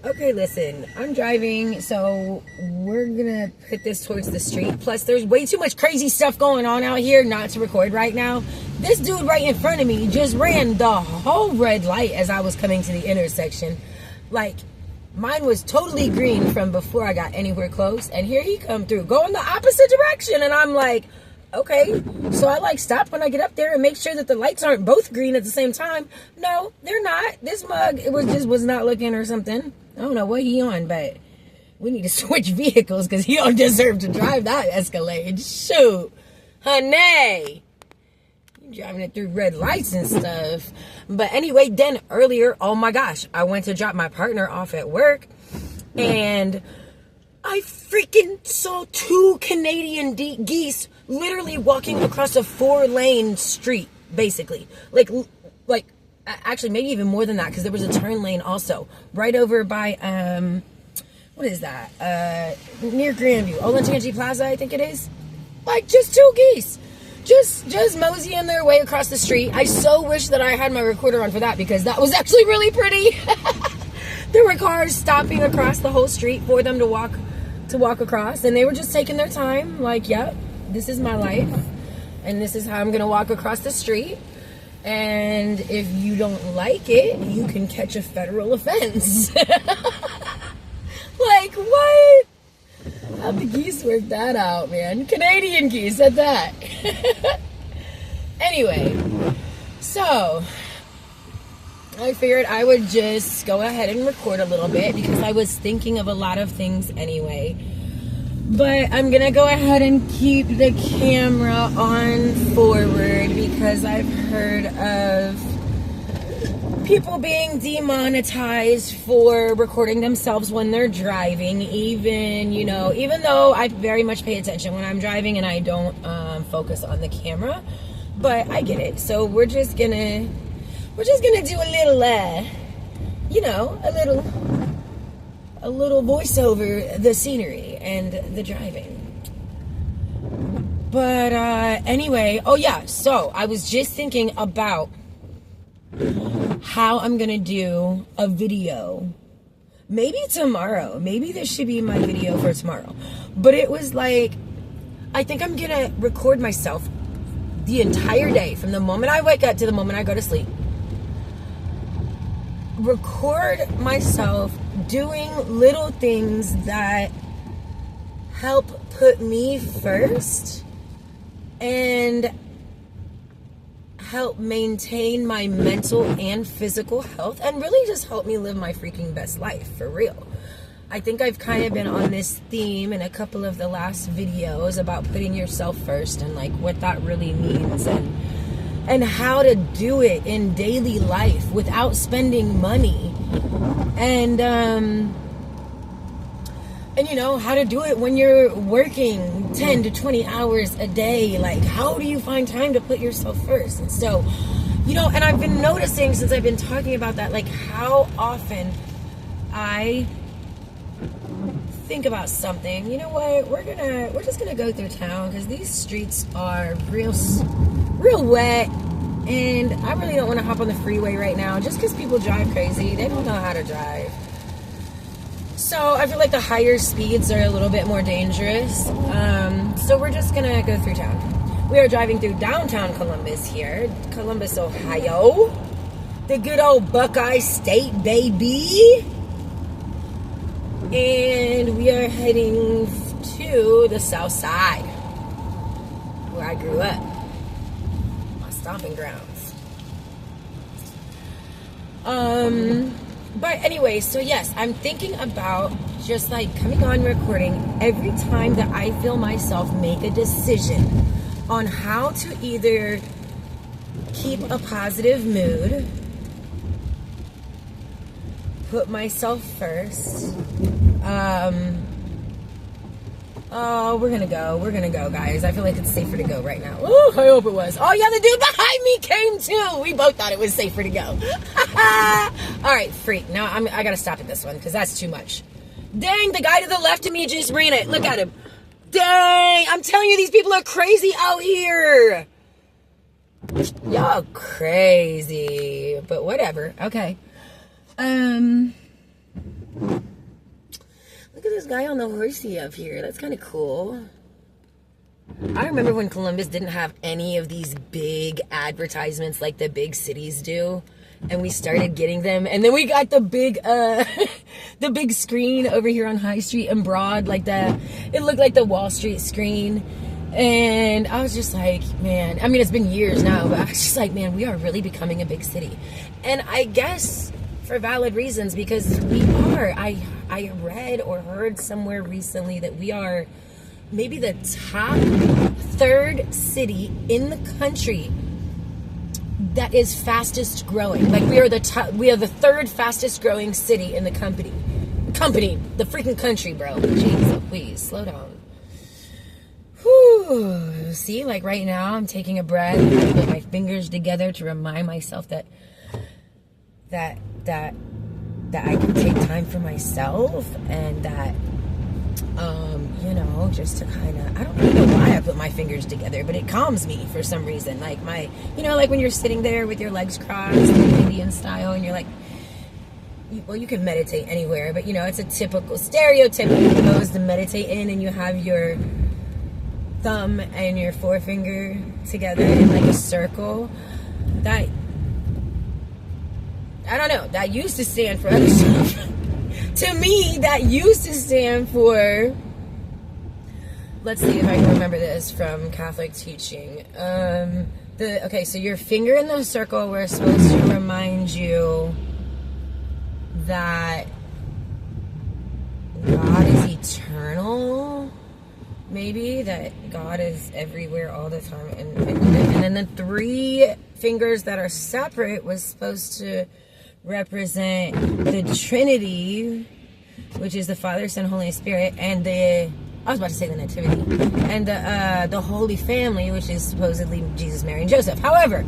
Okay, listen, I'm driving, so we're gonna put this towards the street. Plus, there's way too much crazy stuff going on out here not to record right now. This dude right in front of me just ran the whole red light as I was coming to the intersection. Like, mine was totally green from before I got anywhere close, and here he come through, going the opposite direction, and I'm like, okay, so I like stop when I get up there and make sure that the lights aren't both green at the same time. No, they're not. This mug, it was not looking or something. I don't know what he on, but we need to switch vehicles because he don't deserve to drive that Escalade. Shoot, honey, you driving it through red lights and stuff. But anyway, then earlier, oh my gosh, I went to drop my partner off at work, and I freaking saw two Canadian geese literally walking across a 4-lane street, basically. Like, actually, maybe even more than that, because there was a turn lane also right over by what is that? Near Grandview, Olentangy Plaza, I think it is. Like, just two geese, just moseying their way across the street. I so wish that I had my recorder on for that, because that was actually really pretty. There were cars stopping across the whole street for them to walk across, and they were just taking their time. Like, yep, this is my life, and this is how I'm gonna walk across the street. And if you don't like it, you can catch a federal offense. Like, what? How'd the geese work that out, man? Canadian geese at that. Anyway, so I figured I would just go ahead and record a little bit because I was thinking of a lot of things anyway. But I'm going to go ahead and keep the camera on forward because I've heard of people being demonetized for recording themselves when they're driving. Even though I very much pay attention when I'm driving and I don't focus on the camera. But I get it. So we're just going to do a little voiceover the scenery and the driving. But anyway, oh yeah, so I was just thinking about how I'm gonna do a video. Maybe tomorrow. Maybe this should be my video for tomorrow. But it was like, I think I'm gonna record myself the entire day from the moment I wake up to the moment I go to sleep. Record myself doing little things that help put me first and help maintain my mental and physical health and really just help me live my freaking best life, for real. I think I've kind of been on this theme in a couple of the last videos about putting yourself first and like what that really means and how to do it in daily life without spending money. And how to do it when you're working 10 to 20 hours a day. Like, how do you find time to put yourself first? And so, and I've been noticing since I've been talking about that, like how often I think about something. You know what? We're just gonna go through town because these streets are real wet, and I really don't want to hop on the freeway right now just because people drive crazy. They don't know how to drive. So I feel like the higher speeds are a little bit more dangerous. So we're just gonna go through town. We are driving through downtown Columbus here, Columbus, Ohio. The good old Buckeye State, baby. And we are heading to the south side where I grew up. Stomping grounds. But anyway, so yes, I'm thinking about just like coming on recording every time that I feel myself make a decision on how to either keep a positive mood, put myself first. We're gonna go, guys. I feel like it's safer to go right now. Ooh, I hope it was. Oh yeah, the dude behind me came too. We both thought it was safer to go. All right, freak. Now I gotta stop at this one because that's too much. Dang, the guy to the left of me just ran it. Look at him. Dang, I'm telling you, these people are crazy out here. Y'all crazy, but whatever. Okay. guy on the horsey up here. That's kind of cool. I remember when Columbus didn't have any of these big advertisements like the big cities do, and we started getting them, and then we got the big the big screen over here on High Street and Broad, like it looked like the Wall Street screen. And I was just like, man, I mean, it's been years now, but I was just like, man, we are really becoming a big city. And I guess for valid reasons, because we are. I read or heard somewhere recently that we are maybe the top third city in the country that is fastest growing. Like we are the third fastest growing city in the company, the freaking country, bro. Jeez, please slow down. Whew. See, like right now, I'm taking a breath. I put my fingers together to remind myself that I can take time for myself, and that, you know, just to kind of, I don't even know why I put my fingers together, but it calms me for some reason. Like you know, like when you're sitting there with your legs crossed, Indian style, and you're like, well, you can meditate anywhere, but you know, it's a stereotypical pose to meditate in, and you have your thumb and your forefinger together in like a circle. That, I don't know, that used to stand for other stuff. To me, that used to stand for, let's see if I can remember this from Catholic teaching. Okay, so your finger in the circle, we're supposed to remind you that God is eternal. Maybe that God is everywhere all the time, and then the three fingers that are separate was supposed to represent the Trinity, which is the Father, Son, Holy Spirit, and I was about to say the Nativity, and the Holy Family, which is supposedly Jesus, Mary, and Joseph. However,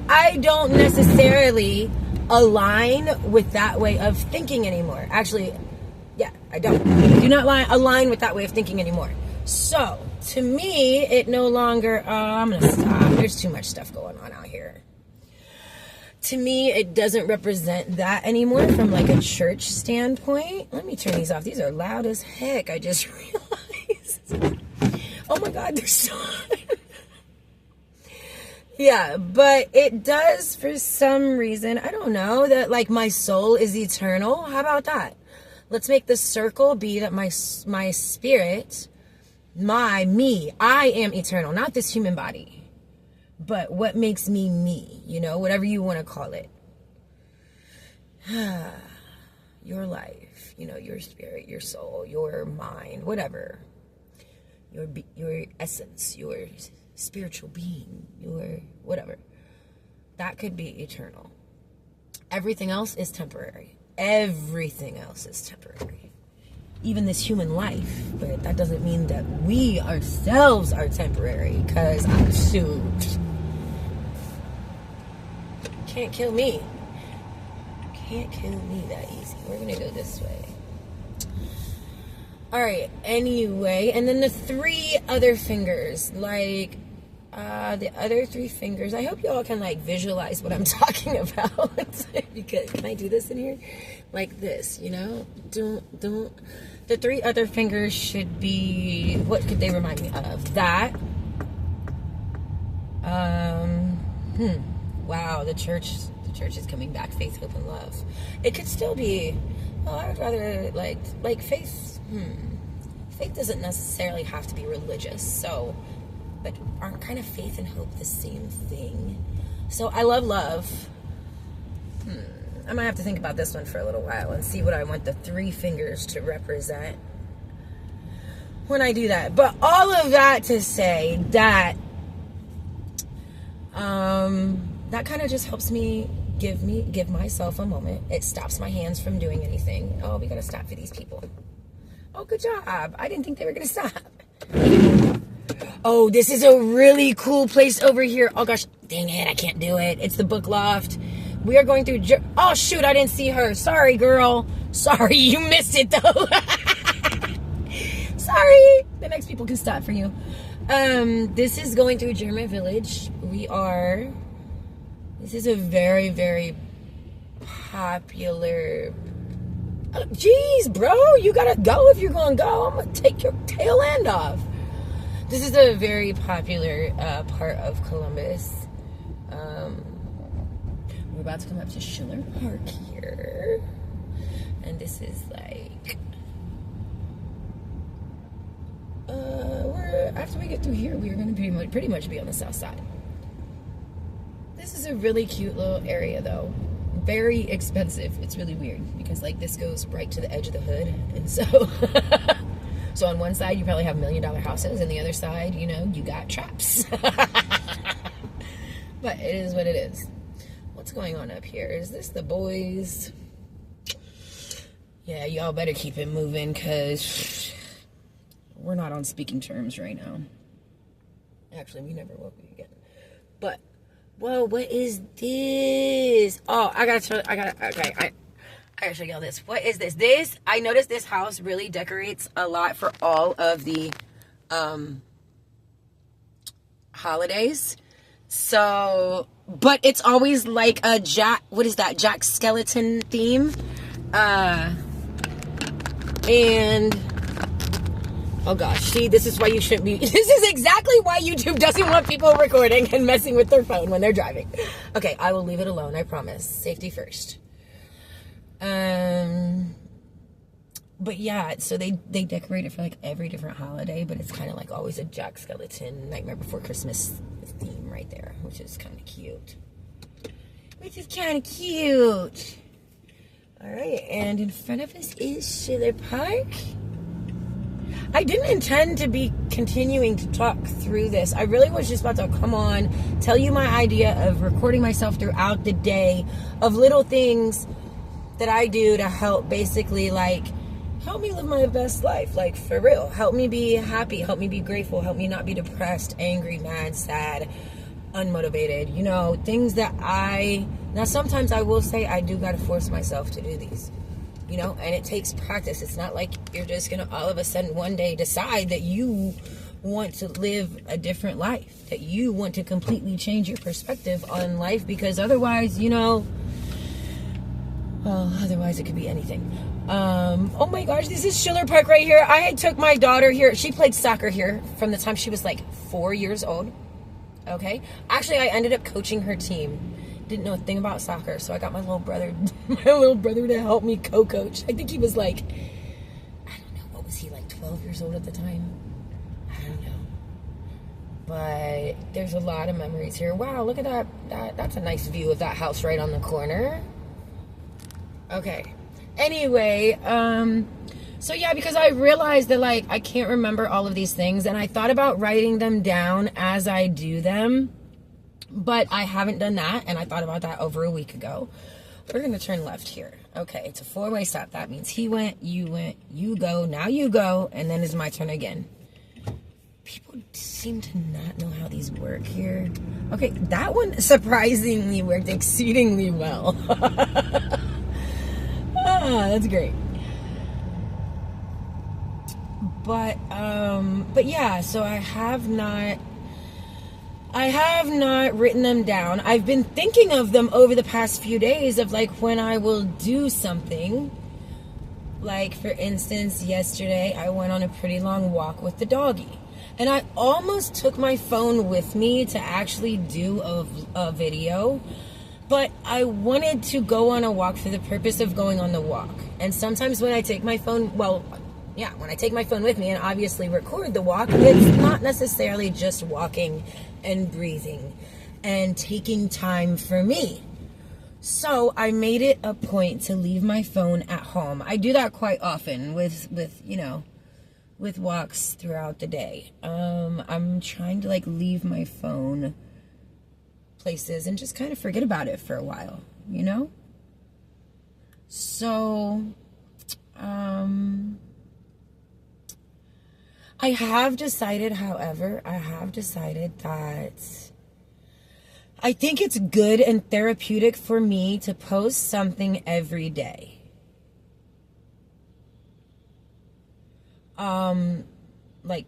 I don't necessarily align with that way of thinking anymore. Actually, yeah, I don't. I do not align with that way of thinking anymore. So, to me, it no longer, I'm going to stop. There's too much stuff going on out here. To me, it doesn't represent that anymore from like a church standpoint. Let me turn these off. These are loud as heck. I just realized. Oh my God, they're so Yeah, but it does for some reason. I don't know, that like my soul is eternal. How about that? Let's make the circle be that my spirit, me, I am eternal, not this human body, but what makes me me, you know, whatever you want to call it. Your life, you know, your spirit, your soul, your mind, whatever, your essence, your spiritual being, your whatever, that could be eternal. Everything else is temporary. Everything else is temporary. Even this human life, but that doesn't mean that we ourselves are temporary, because can't kill me. Can't kill me that easy. We're gonna go this way. Alright, anyway, and then the three other fingers, like the other three fingers, I hope you all can like visualize what I'm talking about. Because, can I do this in here? Like this, you know? The three other fingers should be, what could they remind me of? That. Wow, the church is coming back. Faith, hope, and love. It could still be, well, I would rather like faith. Faith doesn't necessarily have to be religious, so, but aren't kind of faith and hope the same thing? So I love love. I might have to think about this one for a little while and see what I want the three fingers to represent when I do that. But all of that to say that that kind of just helps me give myself a moment. It stops my hands from doing anything. Oh, we gotta stop for these people. Oh, good job. I didn't think they were gonna stop. Oh, this is a really cool place over here. Oh gosh, dang it, I can't do it. It's the book loft. We are going through, oh shoot, I didn't see her. Sorry, girl. Sorry, you missed it though. Sorry. The next people can stop for you. This is going through German Village. This is a very, very popular Jeez, bro, you gotta go if you're gonna go. I'm gonna take your tail end off. This is a very popular part of Columbus. We're about to come up to Schiller Park here. And this is like... after we get through here, we're gonna pretty much be on the south side. This is a really cute little area though. Very expensive. It's really weird because like this goes right to the edge of the hood, and so so on one side you probably have $1 million houses, and the other side, you know, you got traps. But it is what it is. What's going on up here? Is this the boys? Yeah, y'all better keep it moving because we're not on speaking terms right now. Actually, we never will be again. But whoa, what is this? Oh, I gotta show y'all this. What is this? I noticed this house really decorates a lot for all of the holidays. So, but it's always like a Jack Skeleton theme. And oh gosh, see, this is why you shouldn't be. This is exactly why YouTube doesn't want people recording and messing with their phone when they're driving. Okay, I will leave it alone, I promise. Safety first. But yeah, so they decorate it for like every different holiday, but it's kind of like always a Jack Skeleton Nightmare Before Christmas theme right there, which is kind of cute. All right, and in front of us is Schiller Park. I didn't intend to be continuing to talk through this. I really was just about to come on, tell you my idea of recording myself throughout the day, of little things that I do to help basically like help me live my best life, like for real. Help me be happy, help me be grateful, help me not be depressed, angry, mad, sad, unmotivated. You know, things that now sometimes I will say I do gotta force myself to do these. You know, and it takes practice. It's not like you're just gonna all of a sudden one day decide that you want to live a different life, that you want to completely change your perspective on life, because otherwise, you know, well, otherwise it could be anything. Oh my gosh, this is Schiller Park right here. I took my daughter here. She played soccer here from the time she was like 4 years old. Okay. Actually, I ended up coaching her team. Didn't know a thing about soccer, so I got my little brother to help me co-coach. I think he was like, I don't know, what was he, like 12 years old at the time? I don't know. But there's a lot of memories here. Wow, look at that. That's a nice view of that house right on the corner. Okay. Anyway, so yeah, because I realized that like I can't remember all of these things, and I thought about writing them down as I do them, but I haven't done that, and I thought about that over a week ago. We're gonna turn left here. Okay, it's a four-way stop. That means he went, you go, now you go, and then it's my turn again. People seem to not know how these work here. Okay, that one surprisingly worked exceedingly well. That's great. But yeah, so I have not written them down. I've been thinking of them over the past few days of like when I will do something. Like for instance, yesterday I went on a pretty long walk with the doggy. And I almost took my phone with me to actually do a video. But I wanted to go on a walk for the purpose of going on the walk. And sometimes when I take my phone, when I take my phone with me and obviously record the walk, it's not necessarily just walking and breathing and taking time for me. So I made it a point to leave my phone at home. I do that quite often with walks throughout the day. I'm trying to like leave my phone places and just kind of forget about it for a while, you know? So, I have decided, however, that I think it's good and therapeutic for me to post something every day. Like,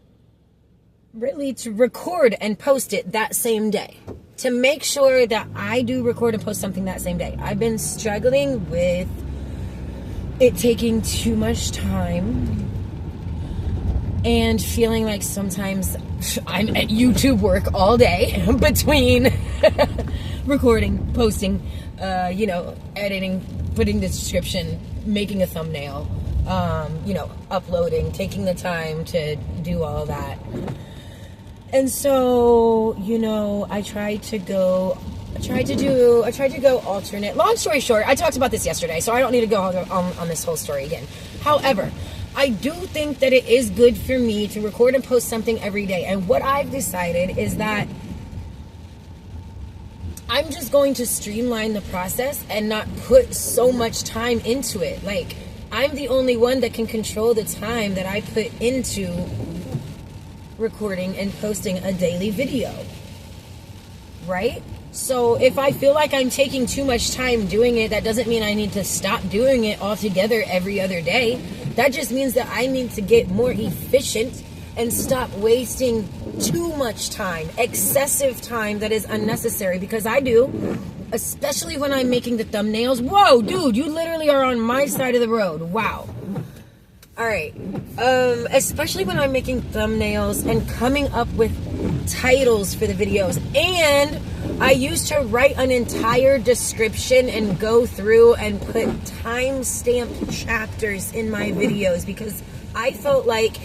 really to record and post it that same day. To make sure that I do record and post something that same day. I've been struggling with it taking too much time and feeling like sometimes I'm at YouTube work all day between recording, posting, editing, putting the description, making a thumbnail, uploading, taking the time to do all that. And so, I tried to go alternate. Long story short, I talked about this yesterday, so I don't need to go on this whole story again. However, I do think that it is good for me to record and post something every day. And what I've decided is that I'm just going to streamline the process and not put so much time into it. Like, I'm the only one that can control the time that I put into recording and posting a daily video, right? So if I feel like I'm taking too much time doing it, that doesn't mean I need to stop doing it altogether every other day. That just means that I need to get more efficient and stop wasting too much time, excessive time that is unnecessary, because I do, especially when I'm making the thumbnails. Whoa, dude, you literally are on my side of the road. Wow. All right. Especially when I'm making thumbnails and coming up with titles for the videos. And I used to write an entire description and go through and put timestamped chapters in my videos, because I felt like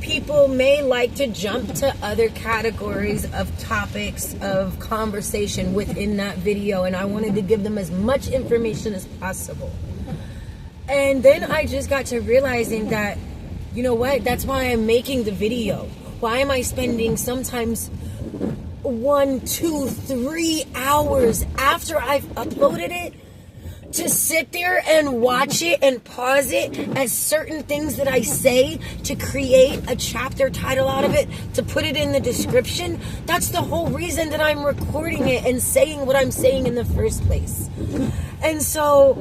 people may like to jump to other categories of topics of conversation within that video, and I wanted to give them as much information as possible. And then I just got to realizing that, you know what, that's why I'm making the video. Why am I spending sometimes 1, 2, 3 hours after I've uploaded it to sit there and watch it and pause it as certain things that I say to create a chapter title out of it, to put it in the description? That's the whole reason that I'm recording it and saying what I'm saying in the first place. And so,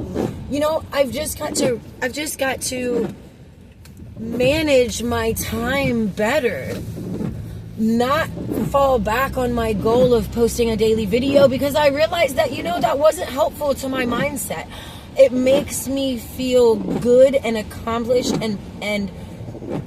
I've just got to manage my time better, not fall back on my goal of posting a daily video, because I realized that, that wasn't helpful to my mindset. It makes me feel good and accomplished and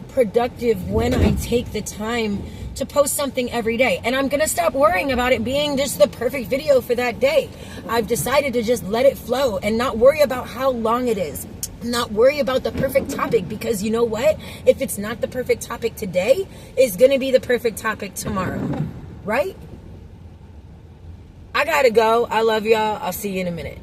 productive when I take the time to post something every day. And I'm going to stop worrying about it being just the perfect video for that day. I've decided to just let it flow and not worry about how long it is. Not worry about the perfect topic, because you know what? If it's not the perfect topic today, it's going to be the perfect topic tomorrow, right? I got to go. I love y'all. I'll see you in a minute.